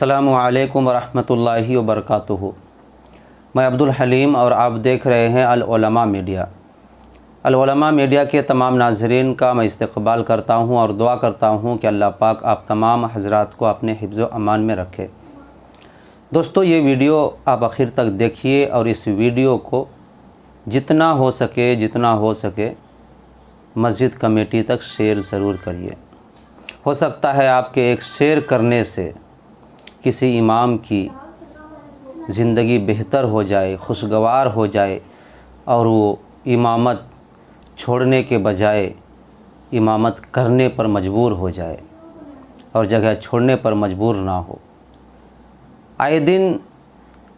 अस्सलामु अलैकुम वरहमतुल्लाहि वबरकातुहू। मैं अब्दुल हलीम और आप देख रहे हैं अल उलमा मीडिया। अल उलमा मीडिया के तमाम नाज़रीन का मैं इस्तक़बाल करता हूं और दुआ करता हूं कि अल्लाह पाक आप तमाम हज़रात को अपने हिफ्ज़ व अमान में रखे। दोस्तों, ये वीडियो आप आखिर तक देखिए और इस वीडियो को जितना हो सके मस्जिद कमेटी तक शेयर ज़रूर करिए। हो सकता है आपके एक शेयर करने से किसी इमाम की ज़िंदगी बेहतर हो जाए, खुशगवार हो जाए और वो इमामत छोड़ने के बजाय इमामत करने पर मजबूर हो जाए और जगह छोड़ने पर मजबूर ना हो। आए दिन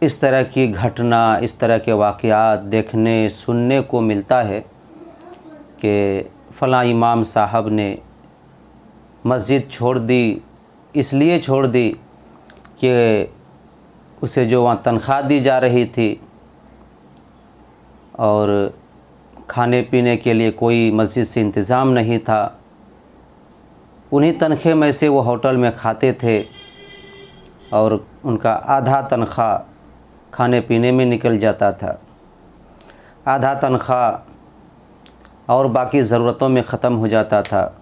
इस तरह की घटना, इस तरह के वाक़यात देखने सुनने को मिलता है कि फ़लाँ इमाम साहब ने मस्जिद छोड़ दी, इसलिए छोड़ दी कि उसे जो वहाँ तनख्वाह दी जा रही थी और खाने पीने के लिए कोई मस्जिद से इंतज़ाम नहीं था। उन्हीं तनख्वाह में से वो होटल में खाते थे और उनका आधा तनख्वाह खाने पीने में निकल जाता था, आधा तनख्वाह और बाकी ज़रूरतों में ख़त्म हो जाता था।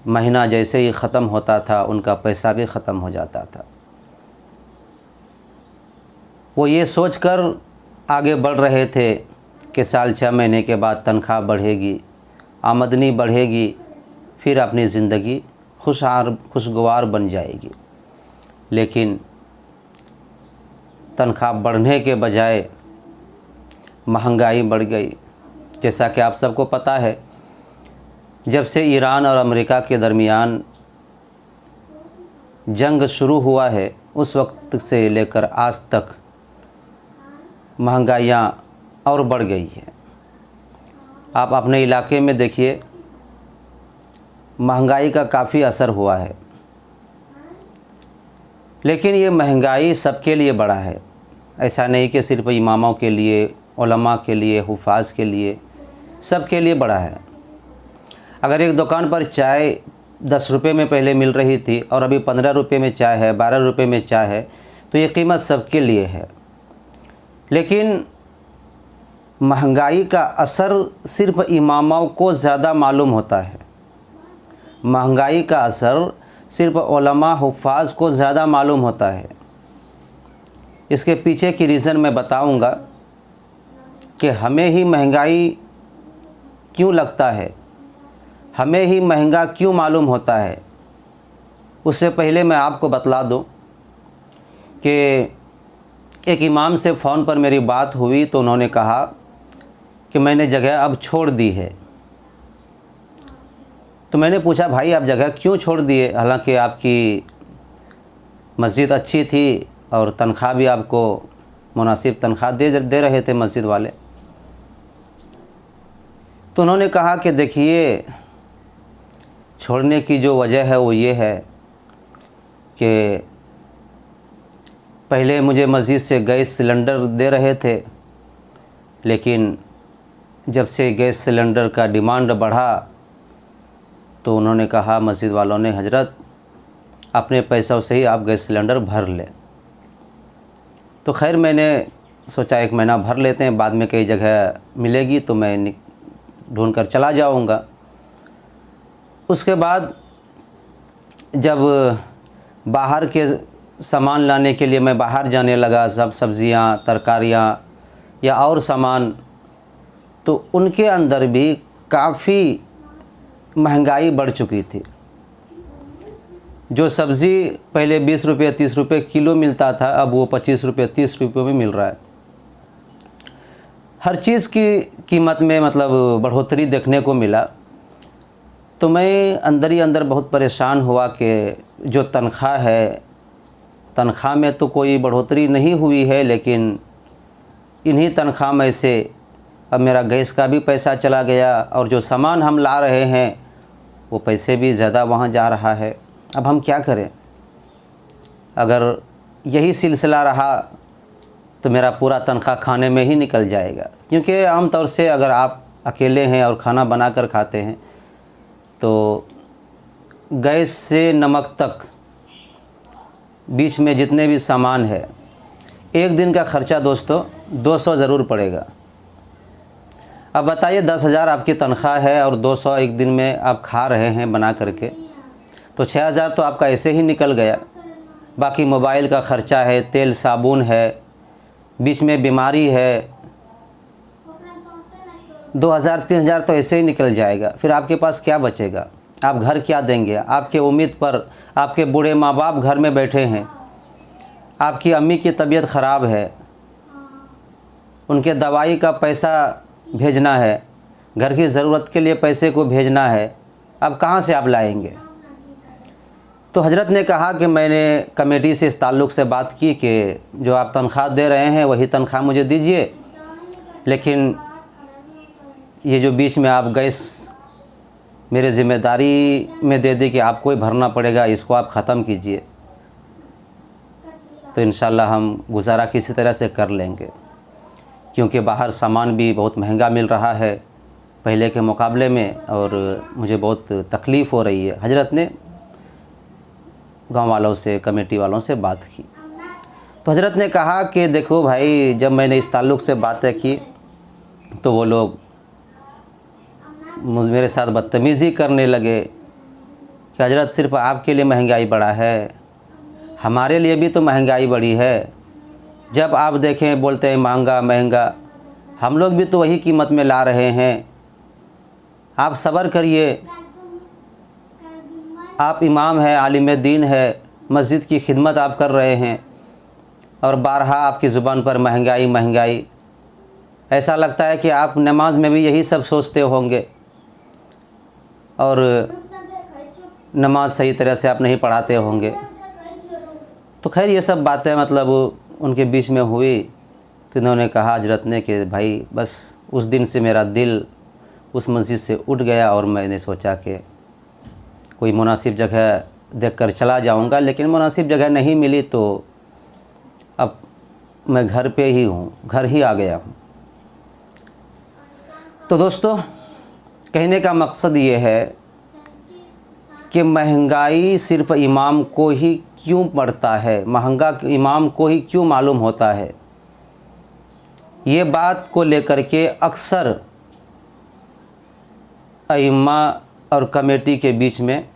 महीना जैसे ही ख़त्म होता था उनका पैसा भी ख़त्म हो जाता था। वो ये सोचकर आगे बढ़ रहे थे कि साल 6 महीने के बाद तनख्वाह बढ़ेगी, आमदनी बढ़ेगी, फिर अपनी ज़िंदगी खुशगवार बन जाएगी। लेकिन तनख्वाह बढ़ने के बजाय महंगाई बढ़ गई। जैसा कि आप सबको पता है, जब से ईरान और अमेरिका के दरमियान जंग शुरू हुआ है उस वक्त से लेकर आज तक महंगाइयाँ और बढ़ गई है। आप अपने इलाके में देखिए, महंगाई का काफ़ी असर हुआ है। लेकिन ये महंगाई सबके लिए बड़ा है, ऐसा नहीं कि सिर्फ इमामों के लिए, उलमा के लिए, हुफ़ाज़ के लिए, सबके लिए बड़ा है। अगर एक दुकान पर चाय 10 रुपये में पहले मिल रही थी और अभी 15 रुपये में चाय है, 12 रुपये में चाय है, तो ये कीमत सबके लिए है। लेकिन महंगाई का असर सिर्फ इमामों को ज़्यादा मालूम होता है। महंगाई का असर सिर्फ उलमा हुफ़ाज़ को ज़्यादा मालूम होता है। इसके पीछे की रीज़न मैं बताऊंगा कि हमें ही महंगाई क्यों लगता है, हमें ही महंगा क्यों मालूम होता है। उससे पहले मैं आपको बतला दूं कि एक इमाम से फ़ोन पर मेरी बात हुई तो उन्होंने कहा कि मैंने जगह अब छोड़ दी है। तो मैंने पूछा, भाई आप जगह क्यों छोड़ दिए, हालांकि आपकी मस्जिद अच्छी थी और तनख्वाह भी आपको मुनासिब तनख्वाह दे रहे थे मस्जिद वाले। तो उन्होंने कहा कि देखिए, छोड़ने की जो वजह है वो ये है कि पहले मुझे मस्जिद से गैस सिलेंडर दे रहे थे, लेकिन जब से गैस सिलेंडर का डिमांड बढ़ा तो उन्होंने कहा मस्जिद वालों ने, हजरत अपने पैसों से ही आप गैस सिलेंडर भर लें। तो खैर मैंने सोचा 1 महीना भर लेते हैं, बाद में कई जगह मिलेगी तो मैं ढूंढ कर चला जाऊंगा। उसके बाद जब बाहर के सामान लाने के लिए मैं बाहर जाने लगा, सब सब्ज़ियाँ, तरकारियाँ या और सामान, तो उनके अंदर भी काफ़ी महंगाई बढ़ चुकी थी। जो सब्ज़ी पहले 20 रुपये 30 रुपये किलो मिलता था, अब वो 25 रुपये 30 रुपये में मिल रहा है। हर चीज़ की कीमत में मतलब बढ़ोतरी देखने को मिला। तो मैं अंदर ही अंदर बहुत परेशान हुआ कि जो तनख्वाह है, तनख्वाह में तो कोई बढ़ोतरी नहीं हुई है, लेकिन इन्हीं तनख्वाह में से अब मेरा गैस का भी पैसा चला गया और जो सामान हम ला रहे हैं वो पैसे भी ज़्यादा वहाँ जा रहा है। अब हम क्या करें? अगर यही सिलसिला रहा तो मेरा पूरा तनख्वाह खाने में ही निकल जाएगा, क्योंकि आम तौर से अगर आप अकेले हैं और खाना बना कर खाते हैं तो गैस से नमक तक बीच में जितने भी सामान है, एक दिन का ख़र्चा दोस्तों 200 ज़रूर पड़ेगा। अब बताइए 10,000 आपकी तनख्वाह है और 200 एक दिन में आप खा रहे हैं बना करके, तो 6,000 तो आपका ऐसे ही निकल गया। बाकी मोबाइल का ख़र्चा है, तेल साबुन है, बीच में बीमारी है, 2,000-3,000 तो ऐसे ही निकल जाएगा। फिर आपके पास क्या बचेगा? आप घर क्या देंगे? आपके उम्मीद पर आपके बूढ़े माँ बाप घर में बैठे हैं, आपकी अम्मी की तबीयत ख़राब है, उनके दवाई का पैसा भेजना है, घर की ज़रूरत के लिए पैसे को भेजना है, अब कहाँ से आप लाएंगे? तो हजरत ने कहा कि मैंने कमेटी से इस ताल्लुक़ से बात की कि जो आप तनख्वाह दे रहे हैं वही तनख्वाह मुझे दीजिए, लेकिन ये जो बीच में आप गैस मेरे ज़िम्मेदारी में दे दी कि आपको ही भरना पड़ेगा, इसको आप ख़त्म कीजिए, तो इंशाल्लाह हम गुजारा किसी तरह से कर लेंगे। क्योंकि बाहर सामान भी बहुत महंगा मिल रहा है पहले के मुकाबले में, और मुझे बहुत तकलीफ़ हो रही है। हजरत ने गांव वालों से, कमेटी वालों से बात की, तो हजरत ने कहा कि देखो भाई, जब मैंने इस ताल्लुक़ से बातें की तो वो लोग मेरे साथ बदतमीज़ी करने लगे कि हजरत सिर्फ़ आपके लिए महंगाई बढ़ा है, हमारे लिए भी तो महंगाई बढ़ी है। जब आप देखें बोलते हैं महंगा महंगा, हम लोग भी तो वही कीमत में ला रहे हैं, आप सब्र करिए। आप इमाम हैं, आलिम दीन है, मस्जिद की खिदमत आप कर रहे हैं और बारहा आपकी ज़ुबान पर महंगाई महंगाई, ऐसा लगता है कि आप नमाज में भी यही सब सोचते होंगे और नमाज सही तरह से आप नहीं पढ़ाते होंगे। तो खैर ये सब बातें मतलब उनके बीच में हुई, तो इन्होंने कहा हजरत ने कि भाई बस उस दिन से मेरा दिल उस मस्जिद से उठ गया और मैंने सोचा कि कोई मुनासिब जगह देखकर चला जाऊंगा, लेकिन मुनासिब जगह नहीं मिली तो अब मैं घर पे ही हूँ, घर ही आ गया हूँ। तो दोस्तों कहने का मकसद ये है कि महंगाई सिर्फ़ इमाम को ही क्यों पड़ता है, महंगा इमाम को ही क्यों मालूम होता है, ये बात को लेकर के अक्सर अइम्मा और कमेटी के बीच में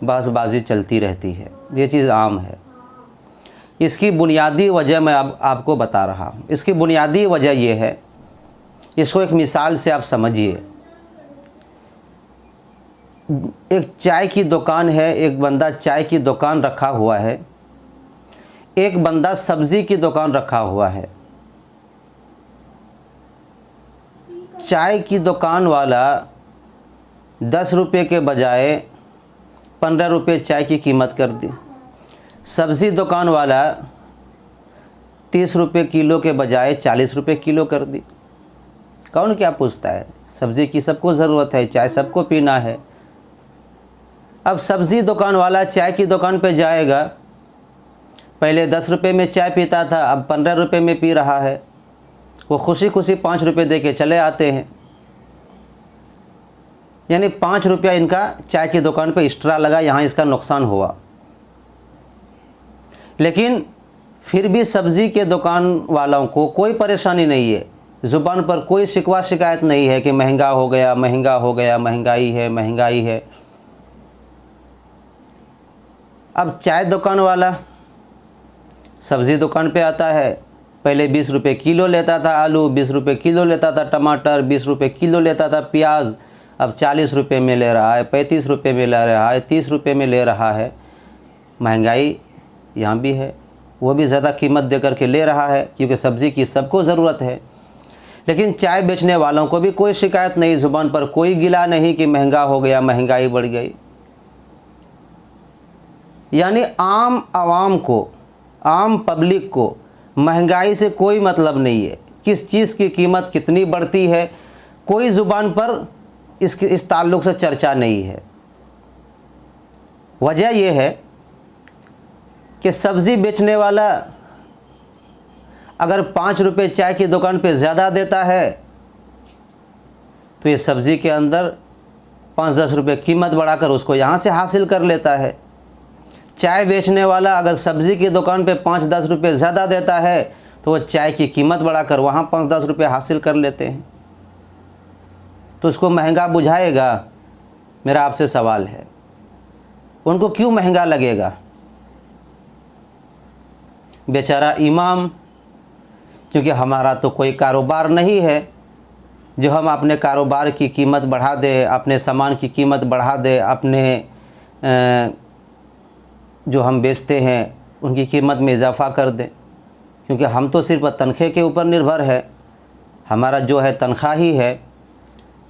बहसबाजी चलती रहती है। ये चीज़ आम है। इसकी बुनियादी वजह मैं अब आपको बता रहा हूँ। इसकी बुनियादी वजह ये है, इसको एक मिसाल से आप समझिए। एक चाय की दुकान है, एक बंदा चाय की दुकान रखा हुआ है, एक बंदा सब्ज़ी की दुकान रखा हुआ है। चाय की दुकान वाला 10 रुपये के बजाय 15 रुपये चाय की कीमत कर दी। सब्ज़ी दुकान वाला 30 रुपये किलो के बजाय 40 रुपये किलो कर दी। कौन क्या पूछता है? सब्ज़ी की सबको ज़रूरत है, चाय सबको पीना है। अब सब्ज़ी दुकान वाला चाय की दुकान पे जाएगा, पहले 10 रुपये में चाय पीता था, अब 15 रुपये में पी रहा है। वो खुशी खुशी 5 रुपये दे के चले आते हैं, यानी 5 रुपया इनका चाय की दुकान पे एक्स्ट्रा लगा, यहाँ इसका नुकसान हुआ। लेकिन फिर भी सब्ज़ी के दुकान वालों को कोई परेशानी नहीं है, ज़ुबान पर कोई शिकवा शिकायत नहीं है कि महंगा हो गया, महंगा हो गया, महंगाई है, महंगाई है। अब चाय दुकान वाला सब्ज़ी दुकान पे आता है, पहले 20 रुपये किलो लेता था आलू, 20 रुपये किलो लेता था टमाटर, 20 रुपये किलो लेता था प्याज, अब 40 रुपये में ले रहा है, 35 रुपये में ले रहा है, 30 रुपये में ले रहा है। महंगाई यहाँ भी है, वो भी ज़्यादा कीमत दे कर के ले रहा है, क्योंकि सब्ज़ी की सबको ज़रूरत है। लेकिन चाय बेचने वालों को भी कोई शिकायत नहीं, ज़ुबान पर कोई गिला नहीं कि महंगा हो गया, महंगाई बढ़ गई। यानी आम आवाम को, आम पब्लिक को महंगाई से कोई मतलब नहीं है। किस चीज़ की कीमत कितनी बढ़ती है, कोई ज़ुबान पर इस ताल्लुक़ से चर्चा नहीं है। वजह यह है कि सब्ज़ी बेचने वाला अगर 5 रुपये चाय की दुकान पे ज़्यादा देता है तो ये सब्ज़ी के अंदर 5-10 रुपये कीमत बढ़ाकर उसको यहाँ से हासिल कर लेता है। चाय बेचने वाला अगर सब्ज़ी की दुकान पे 5-10 रुपये ज़्यादा देता है तो वो चाय की कीमत बढ़ाकर वहाँ 5-10 रुपये हासिल कर लेते हैं, तो उसको महंगा बुझाएगा? मेरा आपसे सवाल है, उनको क्यों महंगा लगेगा? बेचारा इमाम, क्योंकि हमारा तो कोई कारोबार नहीं है जो हम अपने कारोबार की कीमत बढ़ा दें, अपने सामान की कीमत बढ़ा दें, अपने जो हम बेचते हैं उनकी कीमत में इजाफ़ा कर दें, क्योंकि हम तो सिर्फ तनख्वाह के ऊपर निर्भर है, हमारा जो है तनख्वाह ही है।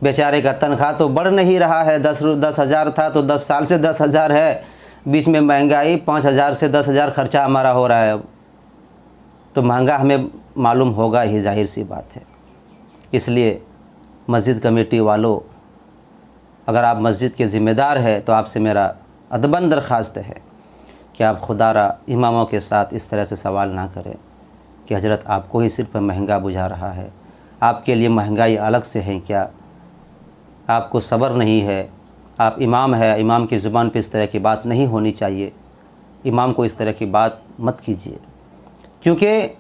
बेचारे का तनख्वाह तो बढ़ नहीं रहा है, 10,000 था तो 10 साल से 10,000 है, बीच में महंगाई 5,000 से 10,000 खर्चा हमारा हो रहा है, तो महंगा हमें मालूम होगा ही, जाहिर सी बात है। इसलिए मस्जिद कमेटी वालों, अगर आप मस्जिद के ज़िम्मेदार हैं तो आपसे मेरा अदबन दरख्वास्त है कि आप खुदारा इमामों के साथ इस तरह से सवाल ना करें कि हजरत आपको ही सिर्फ महंगा बुझा रहा है, आपके लिए महंगाई अलग से है क्या? आपको सब्र नहीं है? आप इमाम है, इमाम की ज़ुबान पे इस तरह की बात नहीं होनी चाहिए। इमाम को इस तरह की बात मत कीजिए, क्योंकि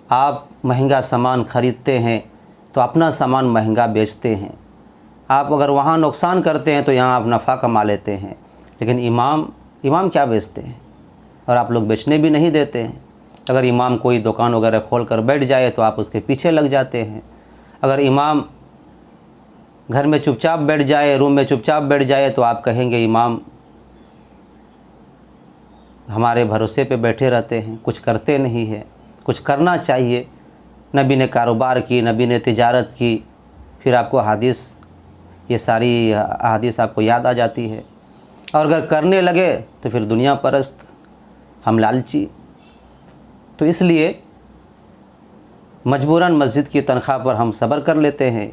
आप महंगा सामान ख़रीदते हैं तो अपना सामान महंगा बेचते हैं। आप अगर वहाँ नुकसान करते हैं तो यहाँ आप नफ़ा कमा लेते हैं, लेकिन इमाम क्या बेचते हैं? और आप लोग बेचने भी नहीं देते हैं। अगर इमाम कोई दुकान वगैरह खोल कर बैठ जाए तो आप उसके पीछे लग जाते हैं। अगर इमाम घर में चुपचाप बैठ जाए, रूम में चुपचाप बैठ जाए, तो आप कहेंगे इमाम हमारे भरोसे पे बैठे रहते हैं, कुछ करते नहीं है। कुछ करना चाहिए। नबी ने कारोबार की, नबी ने तिजारत की, फिर आपको हदीस, ये सारी हदीस आपको याद आ जाती है। और अगर करने लगे तो फिर दुनिया परस्त, हम लालची। तो इसलिए मजबूरन मस्जिद की तनख्वाह पर हम सब्र कर लेते हैं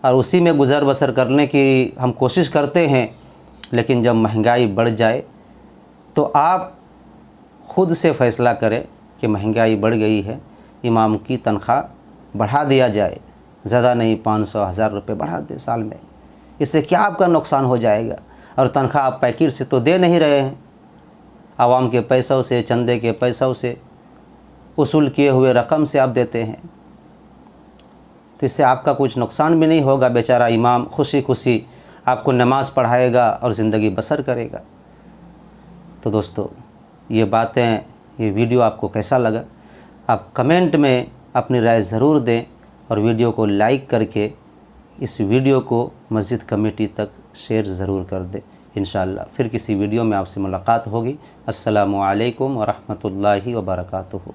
और उसी में गुज़र बसर करने की हम कोशिश करते हैं। लेकिन जब महंगाई बढ़ जाए तो आप ख़ुद से फ़ैसला करें कि महंगाई बढ़ गई है, इमाम की तनख्वाह बढ़ा दिया जाए, ज़्यादा नहीं 500-1000 रुपये बढ़ा दे साल में। इससे क्या आपका नुकसान हो जाएगा? और तनख्वाह आप पैकेट से तो दे नहीं रहे हैं, आवाम के पैसों से, चंदे के पैसों से, उसूल किए हुए रकम से आप देते हैं। तो इससे आपका कुछ नुकसान भी नहीं होगा। बेचारा इमाम खुशी खुशी आपको नमाज़ पढ़ाएगा और ज़िंदगी बसर करेगा। तो दोस्तों, ये बातें, ये वीडियो आपको कैसा लगा? आप कमेंट में अपनी राय ज़रूर दें और वीडियो को लाइक करके इस वीडियो को मस्जिद कमेटी तक शेयर ज़रूर कर दें। इंशाअल्लाह फिर किसी वीडियो में आपसे मुलाकात होगी। अस्सलामु अलैकुम व रहमतुल्लाहि व बरकातुहू।